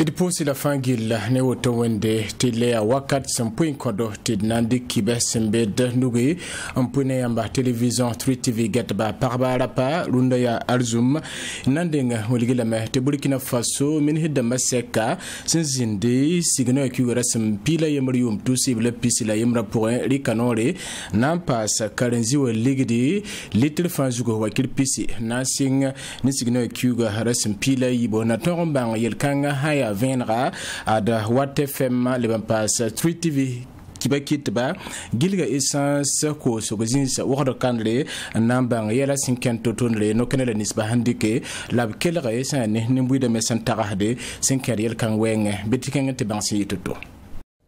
Tidiposi la fangil ne woto wende tilea wakat sampuin kodo tid nandi kibe sembed nugi ampune yamba television 3TV getba parbara pa runda ya arzum nandinga waligila me te Burkina Faso min hidda maseka sinzinde signo kiwara sampila yamrium tusi bla pisila yamra point rikanore nampas karenzi wa ligidi little fanzugo wakil pisi nasing ni signo kiwara harasampila yibo na tombang yelkanga haya venra ada watfm le bampas 3TV kibakitba gilga essence ko sogozins wado kanle nambang yela 50 tonle no kenela nisba handike lab kelga essane nimbuida mesantagade 5 yel kan wenge betikenga te bansi toto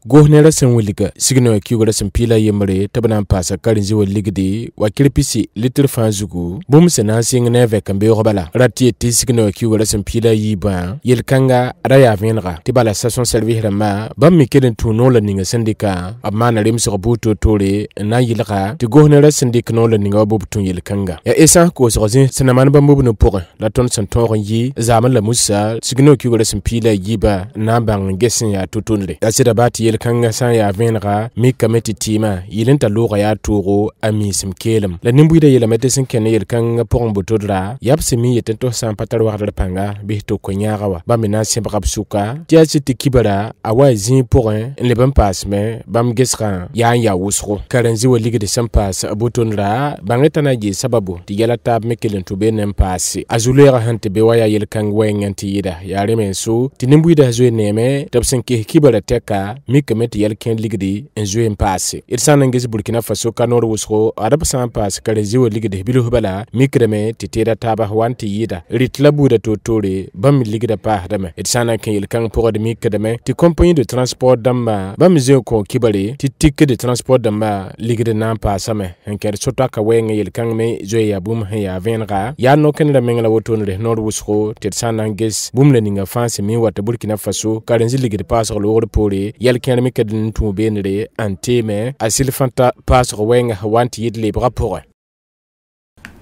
gohnera sen wiliga signo kiwara sen pila yemre tabana pasa karinzi waligdi wa kirpisi little fanzugu bum sena sing neve kambe robala rati ti signo kiwara sen pila yiba yelkanga raya venra tibala station service ma bam mikelen tuno la ninga sindika amana rimso buto tore na yilaka ti gohnera sindik no la ninga bubtun yelkanga ya esa ko sozin senaman bambu no pour la ton santor yi zaman la musa signo kiwara sen pila yiba nambang gesin ya tutunle asida bati kanga san ya venra mi kameti tima yilenta loga ya turo amisim kelem la nimbuida yela metesin kene yel kanga pong botodra yapsimi yetento san patar wa panga bihto konyaga ba mina semba kapsuka tia siti kibara awa zin porin le bam pasme bam gesra ya wusro karenzi walige de sampas botonra bangetana ji sababu ti yela tab mekelen to benem pasi azulera hante be waya yel kanga wenganti yida ya remenso ti nimbuida zo neme tabsen ke kibara teka kameti yelken ligdi en jouer passe irsan ngis Burkina Faso kanor wusro arab san passe karenzi wa ligdi bilu hubala mikreme titera taba wanti yida ritlabu da totore bam ligda pa hadama irsan kan yelkan pour de mikreme ti compagnie de transport damba bam je ko kibale ti ticket de transport damba ligda na passe me en ker sota ka wenga yelkan me jouer ya bum ya venra ya no ken da mengla wotonre nor wusro tirsan ngis bum le ninga fanse mi wata Burkina Faso karenzi ligda passe lo pore yelken mikadin tu benre anteme asilfanta pas wenga wanti yidle rapport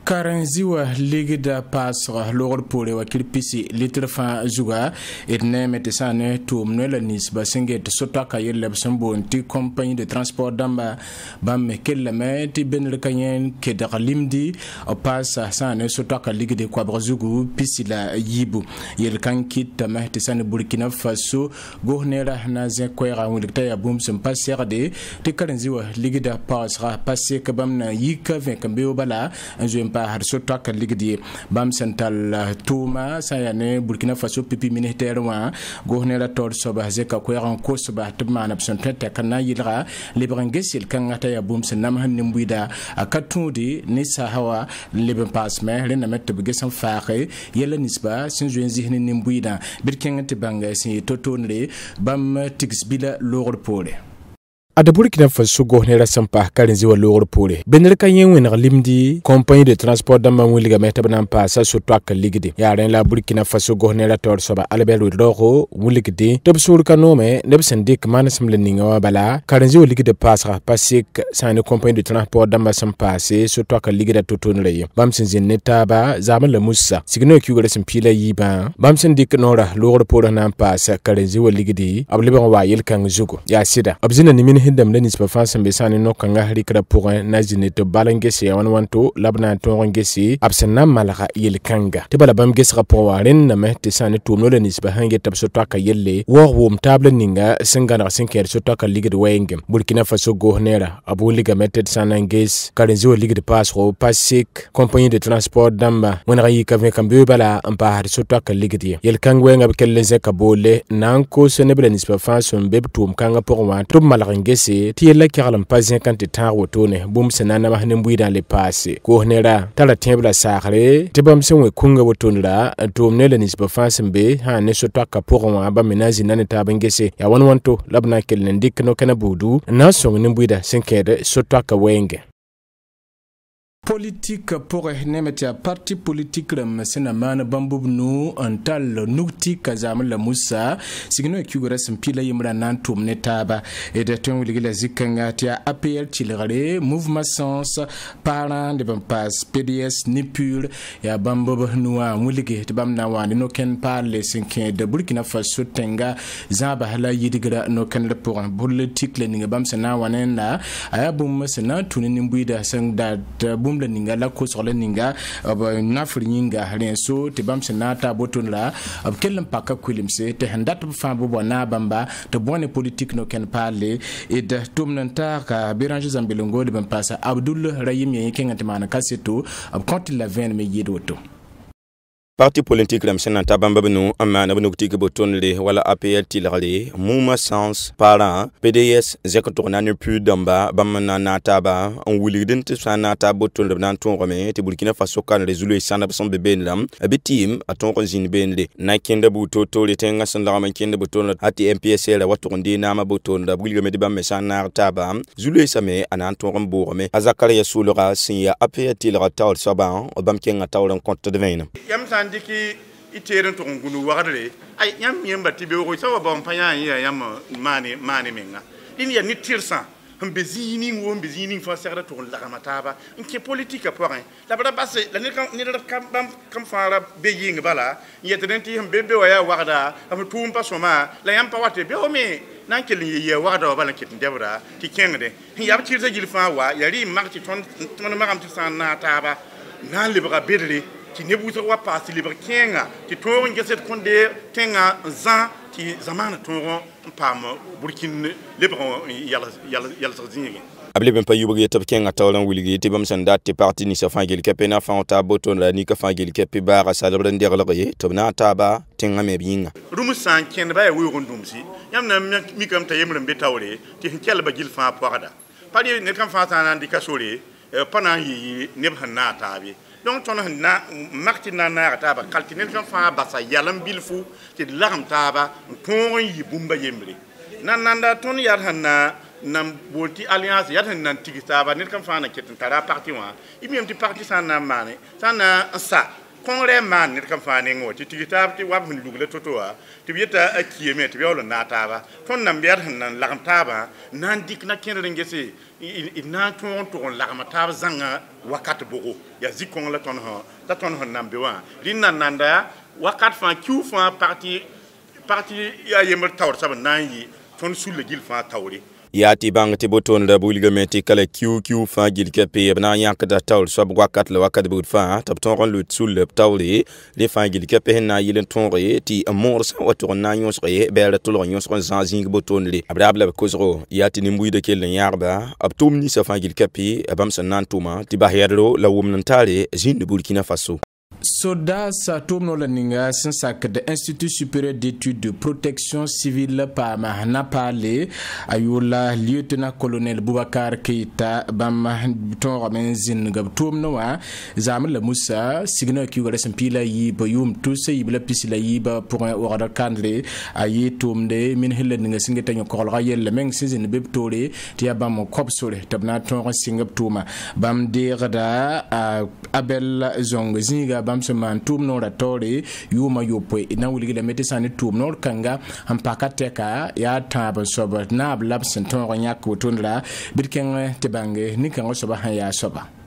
karenziwa ligida pasra lor pole wa kirpisi litre fa zuga etne metesane tumne la nisba singet sotaka yelle sambo nti compagnie de transport damba bam kelame ti benre kanyen ke dalimdi pasa sane sotaka ligide kwa brazugu pisila yibu yel kankit mahtesane Burkina Faso gohnera na ze kwera wulta ya bum sem paserde ti karenziwa ligida pasra passe kabam na yika ven kambe bala anjo har soto ka ligdi bam central tuma sayane Burkina Faso pipi militaire wa gohnera tor soba zeka ko ran ko soba tuma na psonte kana yilra librangesil kan ata ya bum senam han nimbuida akatudi ni sahawa liben pasme rena mette begesan faare yela nisba sinjoen zihni nimbuida birken tibanga si totonre bam tixbila lor pole ada Burkina Faso gohnera sampa karenzi wa lor pole benel kanyen wen limdi compagnie de transport dama wuliga metabana pasa so twak ligidi ya ren la Burkina Faso gohnera tor soba albelo roho wuligidi tabsur kanome nebsendik manasam leninga wa bala karenzi wuligide pasra pasik sane compagnie de transport dama sampa se so twak ligida totonre bamsin zineta ba zaman la musa signo kiugale simpila yiba bamsin dik nora lor pole na pasa karenzi wuligidi abliban wa yelkan zugo ya sida abzina nimin hindam lenis pa fansa besani no kanga harikra pour najine to balangesi wanwanto labna to ngesi absana malaga yelkanga te bala bam ges rapport waren na mehte sani to no lenis ba hange tab so taka yelle wo wom table ninga singana sinker so taka ligid wengem Burkina Faso gohnera abu liga meted sananges karenzo ligid pasro pasik compagnie de transport damba wona yi ka kambe bala ampa har so taka ligid yelkang wenga kelle zeka bole nanko senebele nis pa fansa mbeb tum kanga pour wa to malaga se ti la kyalam pazien kan ti tawo tone bum senana ma hanin buida le passe ko hnera tala tebla sakhre te bam sen we kunga wotonra to mnele nis ba fasimbe ha ne so taka pour wa ba menazi nan ta bangese ya wanwanto labna kelnen dik no kana budu na song nin buida senkede so taka wenge politique pour nemetia parti politique le sénaman bambubnu antal nukti kazam la musa signo kugura simpila yimra nantum netaba et de ton ligila zikanga tia APL tilare mouvement sens parent de bampas PDS nipul ya bambubnu wa mulige de bamna wa no ken parle sinkin de Burkina Faso tenga zaba hala yidigra no ken pour un politique le ninga bam sena wanena ayabum sena tunini mbuida sangda bum le ninga la ko sur le ninga nafri ninga renso te bam senata boton la kellam paka kulimse te handat fa bo na bamba te bonne politique no ken parler et de tumnanta ka Béranger Zambelongo de bam passa Abdoul Rahim yake ngatimana kaseto quand il la 20 me yedoto parti politique lam senata bamba benu amana benu tike botonle wala APL tilare mouma sens parent PDS zek tourna plus damba bamna nataba on wulidin te sanata botonle nan ton rome te Burkina Faso kan résolu sana son bebe lam abitim aton konzin benle na kende buto to le tenga san la man kende botonle ati MPSL watondi na ma botonle bulga me de bam sana taba zulu same anan ton rombo me azakaria sulura sin ya APL tilare taw saban bam kenga taw compte de 20 diki iteren to ngunu wagadre ay yam yamba tibe ko sawa bon panya ya yam mani menga din ya ni tirsan mbezini wo mbezini fa serra to la kamataba nke politique point la bada basse la ni kam fara be yinga bala yetenti bebe waya wagada am tum pa soma la yam pa wate be o me nan kelin ye wagada bala kitin debra ti kengde ya tirsa gilfa wa ya ri marti ton magam tirsan na taba nan libra bedre qui ne vous a pas si libre kenga qui tourne que cette conde tenga zan qui zaman tourne pam Burkina libre yalla zingi abli ben payu bëgg yetop kenga tawlan wuligi te bam san date parti ni sa fangel kepe na fa ta boton la ni ka fangel kepe bara salabra ndir la ye to na taba tenga me binga rum san ken ba wi rondum si yam na mi kam tayemre be tawre ti kel ba gil fa poada pali ne kam fa tan di kasore pana yi ne na tabi donc ton na martina na taba kaltinel fa basa yalam bilfu ti laram taba ton yi bumba yemre nanda ton yar hanna nam bolti alliance yar hanna tigi taba ne kam fa na ketin tara parti wa ibiyam ti parti sana mane sana sa konre man ne kam fa ne ngoti tigi taba ti wab hun lugle totoa ti bieta akiyeme ti biolo na taba ton nam yar hanna laram taba nan dik na kenre ngese ina ton laram taba zanga wakat bogo ya zikon la ton ha ta ton ha nambe wa rinna nanda wakat fa kiu fa parti ya yemer tawr saban nanyi ton sulle gil fa tawri yati bang ti boton da bulga meti kala kiu fa gil kepe bna yak da tawr so wakat la wakat bud fa tab ton ron lut sulle tawri le fa gil kepe na yilen ton re ti amor sa wato na nyos re bel to lo nyos ron zanzing boton le abla ko zro yati ni mbuide kelen yarba abtum ni sa fa gil kepe abam san nantuma ti bahero la wumnan tare jin Burkina Faso Soda sa tourno la ninga sensak de Institut supérieur d'études de protection civile par mahana parlé ayula lieutenant colonel Boubacar Keita bam ton ramenzin gab tourno wa zamel la Moussa signa ki wala sempila yi bayum tous yi bla pisila yi ba pour un ordre cadre ayi tourne min helen ninga singeta nyo ko la yel meng sizin beb tore ti bam kop sore tabna ton singap tuma bam dirda Abel Zong zinga bam se man tum no ratore yuma yopo ina wuli la metisani tum no kanga ampaka teka ya taba soba na blab senton ronyak wotundra bitken tebange ni kan soba han ya soba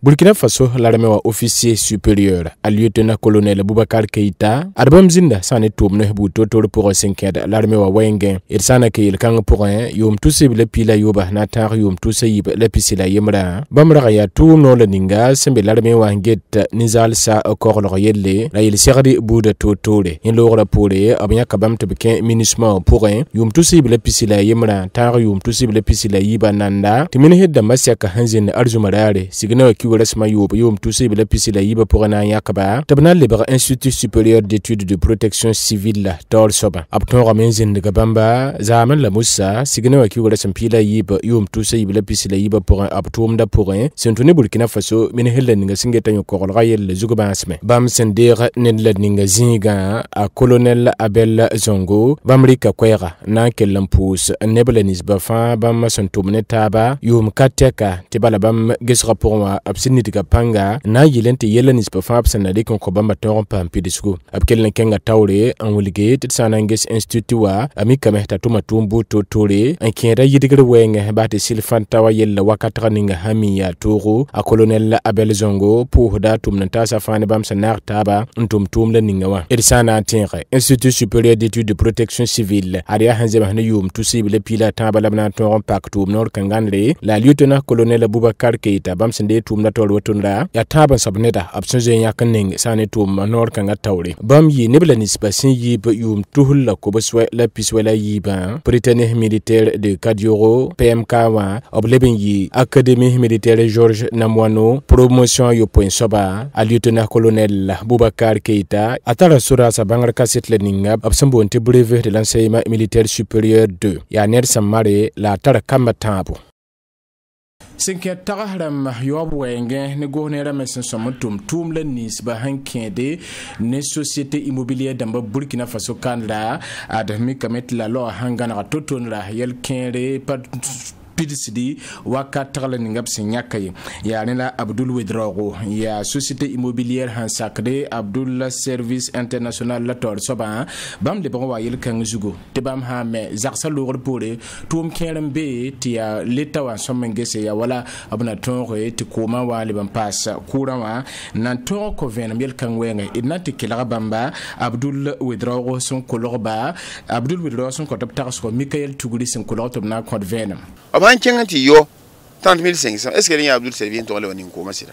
Burkina Faso l'armée wa officier supérieur à lieutenant colonel Boubacar Keita arbam zinda sane tum no bu totor pour 5 l'armée wa wengen il sana ke il kan pour un yom tousi le pila yoba na tar yom tousi le pisila yemra bamra ya tum no le ninga sembe l'armée wa nget nizal sa encore le yelle la il serdi bu de totore in lo rapporé abnya kabam te beken minusma pour un yom tousi le pisila yemra tar yom tousi le pisila yiba nanda timini hedda masyaka hanzin arjumarare signa resma yom tousi bela pisila yiba pour na yakaba tabna libre Institut supérieur d'études de protection civile tol soba abton ramenzin de gabamba zaman la Moussa signa wa kiwala sampila yiba yom tousi bela pisila yiba pour abtum da pour sentone Burkina Faso min helen nga singeta nyo ko rayel zuguba asme bam sendera nen la ninga zinga a colonel Abel Zongo bamrika kwera na kelampus nebelenis bafa bam santumne taba yom kateka tibala bam gesra pour moi b sẽn nidga pãnga n na n yɩl n tɩ yɛla ninsbã fãa b sẽn na dɩk n kõ bãmba tõog n paam pidisgu b kell n kẽnga taoore n wilge tɩ d sã n na n ges institut wa a mikame t'a tʋma tʋʋm buud toor-toore n kẽeda yɩdgr wɛɛngẽ baa tɩ sɩlfãnta wa yella wakatga ninga sãn min yaa toogo a kolonɛl Abel Zongo pʋʋsda tʋmd n taasa fãa ne bãmb sẽn naag taaba n tʋm tʋʋm la ninga wã d sã n na n tẽege institut supérieur d'étude de protection civile ad yaa sẽn zems ne yʋʋm tʋ-sɩɩb la piila a tãabã la b na n tõog n pak tʋʋm noor kãngãnre la lieutenant colonel Abubakar Keita bãmb sẽn dee tʋʋmda taoor wotonda yaa tãab n soab neda b sẽn zoe yãk n ning sã ne tʋʋm noor kãngã taoore bãmb yɩ neb la ninsbã sẽn yiib yʋʋm tusl la kobswɛ la piswɛ la yiibã Prytanée militaire de Kadioro PMK wã b leb n yɩ académie militaire Georges Namoano promotion yopoen soaba a lieutenant colonel Boubacar Keita a tara soraasa bãngr kaset la ninga b sẽn boond tɩ brevet de l'enseignement militaire supérieur 2 yaa ned sẽn mare la a tara kambã tãabo sẽn kẽ tags rãmb yaob wɛɛngẽ ne gos ne rãmb sẽn sõm n tʋm tʋʋm la ninsbã sẽn kẽede ne société immobilière dãmbã Burkina Faso kãndra ad mikame tɩ la lao sãn gãnega to-tʋmdra yɛl kẽere pa pidsdi wakat tagla ninga b sẽn yãka ye yaa ne la Abdul Wedraogo yaa société immobilière sẽn sakde Abdul Service International la taoor soabã bãmb lebg n wa yel-kãng zugu tɩ bãmb sã n me zagsã loogr poore tʋʋm kẽer n be tɩ yaa leta wã sõm n gese yaa wala b na tõoge tɩ koomã wa leb n paas kʋʋrã wã n na n tõog kõ vẽenem yel-kãng wɛɛngẽ d na tɩ kelg bãmba Abdul Wedraogo sẽn kolgba Abdul Wedraogo sẽn kõt b tagsgo Mikael Tugri sẽn kolg tɩ b na n kõt vẽenem ban kẽng tɩ yo 30,500 est ce que yã Abdul Servie tɩg le wa ning koomã sɩda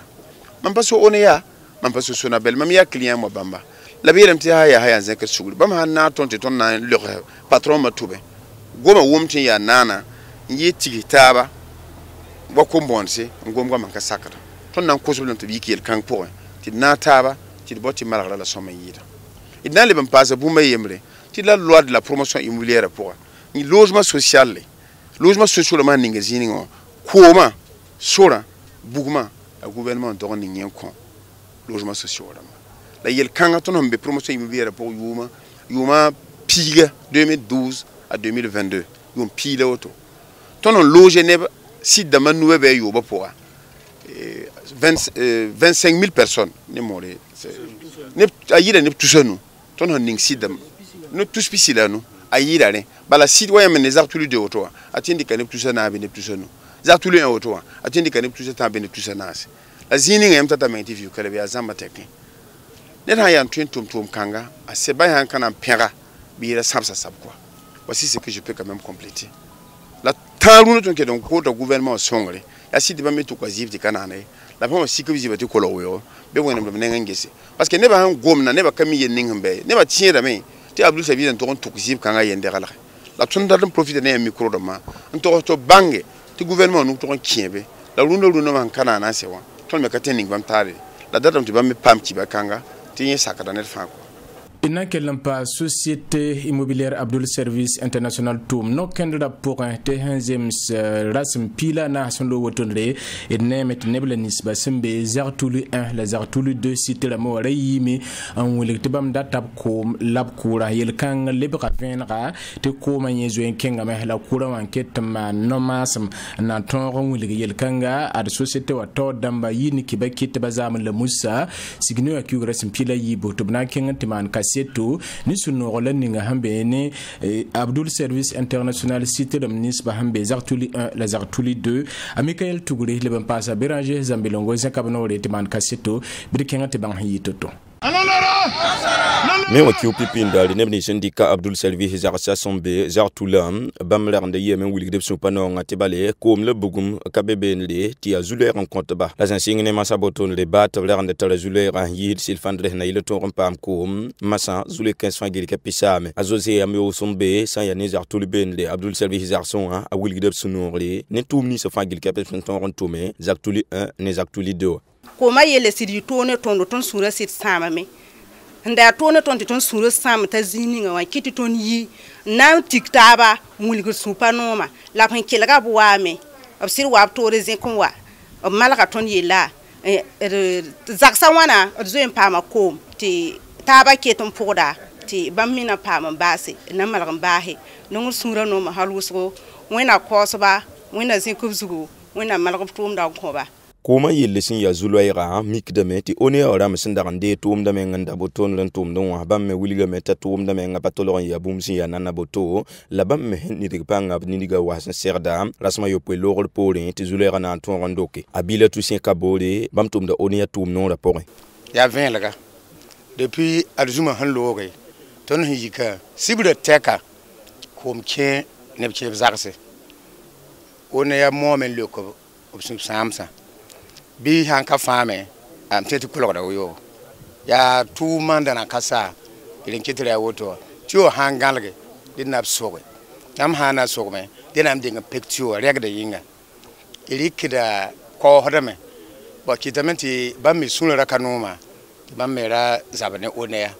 mam pa so one yaa mam pa so sona bɛl mam yaa client mo bãmba la b yeelame tɩ yaa yaa zẽkd sugri bãmb sãn na n tõnd tɩ tõnd na n log patron-mã tʋbe goma wʋm tɩ n yaa naana n yɩ tig taaba wa kom-bõonse n gom goamã ka sakda tõnd na n kosb lame tɩ b yik yel-kãng pʋgẽ tɩ d na taaba tɩ d bao tɩ malgra la sõma yɩɩda d na n leb n paasa bũmba yembre tɩ la loi de la promotion immobilière pʋgẽ logement social logement social ma ninga zini ngo kooma sora bugma a gouvernement to ning yen kon logement social la yel kanga to no be promotion immobilière pour yuma piga 2012 à 2022 yum pila auto to no loge ne site de manoué be yoba pour 25 000 personnes ne moré ne ayira ne tusanu to no ning site no tous pisila no ayira ne bala site waya men les artulu de auto atindi kanep tusana be ne tusanu zartulu en auto atindi kanep tusata be ne tusana la zini ngem tata menti fi kala be azamba tekni ne ha yan tum kanga a se ba han kana pera bi la sabsa sab quoi voici ce que je peux quand même compléter la taru to ke donc ko to gouvernement songre ya site ba metu ko zivti kana ne la ba si ko zivati ko lo yo be wona be ngengese parce que ne ba han gomna ne ba kami yen ngembe ne ba tiera me ti Abdul Servie en to ziv kanga yen de la la tunda dum profiter ne micro de ma to bange ti gouvernement nu to kiebe la runo man kana na se wa ton me kateni bam tare la datam ti bam me pam ki ba kanga ti yin sakada net fa ko ina kellan pa société immobilière Abdul Service International tum no kendra pour un tehanzems rasm pila na son lo wotonre et nemet nebla nisba sembe zartulu 1 la zartulu 2 cité la mo rayimi en wulekte bam datab ko lab kura yel kan lebra venra te ko ma yezo en kenga me la kura wan ketma no masam na ton wulek yel kanga ad société wa to damba yini ki bakit bazam la musa signo akyu rasm pila yibo to bna kenga timan seto ni sunu rolani nga hambe ne Abdul Service International cité de Nisba hambe Zartuli 1 la Zartuli 2 a Mikael Tuguri le ban passa Béranger Zambilongo zakabano re timan kaseto brikenga te ban yitoto me wa kiu pipin dal ne bni syndicat Abdul Service Zarsa Sombe Zartulam bamler de yemen wulig de supano ngati bale kom le bugum kabebe le ti azule rencontre ba la zinsigne masa boton le bat ler de tala zule ran yid silfandre na ile ton pam kom masa zule 15 fangil kapisame azose amyo sombe sa ya ne Zartul ben le Abdul Service Zarson a wulig de sunore ne tumni so fangil kapison ton rontume Zartuli 1 ne Zartuli 2 koma yele sidi tone tondo ton sura sit sama me nda tone ton sura sama ta zini nga wa kiti ton yi na tiktaba mulgo supa noma la pan kelga buwa me absir wa tore zen kon wa malaka ton yela zaksa wana zo en pama kom ti taba keton poda ti bamina pama base na malaka bahe no sura noma haluso wena kosoba wena zen kubzugo wena malaka tum da ko ba Koma yelle sin ya zuloira mikdame ti one ora msinda rande tum da men nganda boton len tum don ba me wiliga meta tum da men ngapatolo ya bumsi ya nana boto la ba me ni de panga ni diga wasan serda rasma yo pe logol pole ti zuloira na ton randoke abila tu sin kabole bam tum da one ya tum non rapport ya 20 laga depuis arzuma han logay ton hijika sibra teka kom ke ne bche zakse one ya momen loko obsum samsa bi hanka fame am tete kulo da yo ya tu manda na kasa irin kitira woto tio hangalge dinna sobe am hana sobe dinam dinga picture regda yinga iri kida ko hodame ba kitamenti ba mi sunra kanoma ba mera zabane oneya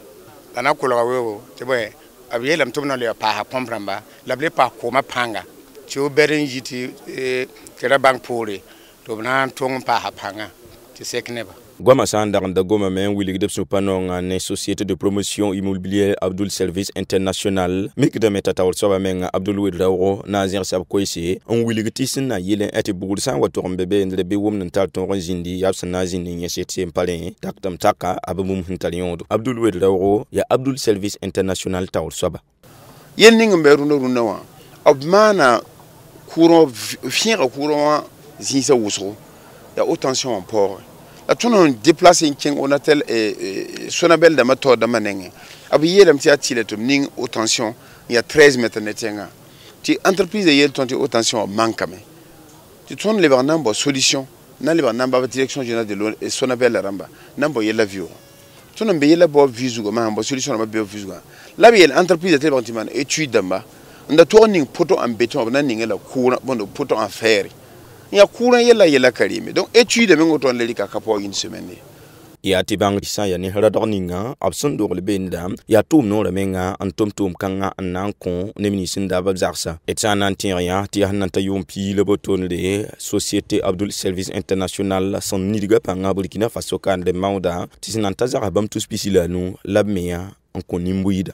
ana kulo wo tebe abiyelam tumna le pa ha pompramba lable pa ko mapanga tio berin yiti kera bank pore to na tong pa ha panga ti sekneba Goma Sandar da Goma men wili de supanon en société de promotion immobilière Abdul Service International mik de metata wol soba men Abdul Wedrawo Nazir Sab Koisi on wili tisin na yele eti bursan wato mbebe ndre be wom ntal ton jindi yabsa nazin ni yeseti empale taktam taka abum hintalion Abdul Wedrawo ya Abdul Service International tawol soba yen ning mberu no runawa abmana courant fier courant zinsa wuso ya haute tension en port la tout on déplace on appelle sonabel de méthode de manenge abiye lam ti atile to ning haute tension il y a 13 mètres netenga ti entreprise de yel tonti haute tension mankame ti ton le barnamba solution na le barnamba direction générale de l'eau et sonabel ramba nambo yela vio ton on be yela bo visu ma mbo solution ma be visu la bi entreprise de bâtiment étude damba nda tourning poto en béton na ningela courant bon poto en fer il y a courant yela karime donc étude de mengo ton leli ka kapo une semaine ya tibang sa ya ni hradorninga absun do le benda ya tum no remenga antum tum kanga nan kon ne ministre da bazarsa et ça nantiria ti hananta yompi le boton de société Abdul Service International son nidiga panga Burkina Faso kan de mauda ti sinanta zara bam tous pisilanu labmeya en konimbuida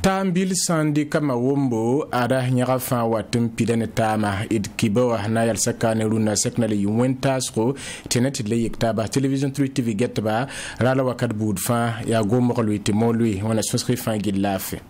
Tambil sandi kama wombo ada nyaga fa watum pidane tama id kibo na yal sakane runa seknale yuwentasco tenet le yiktaba television 3 TV getba rala wakat bud fa ya gomo lui timo lui wana sosri fa gilafe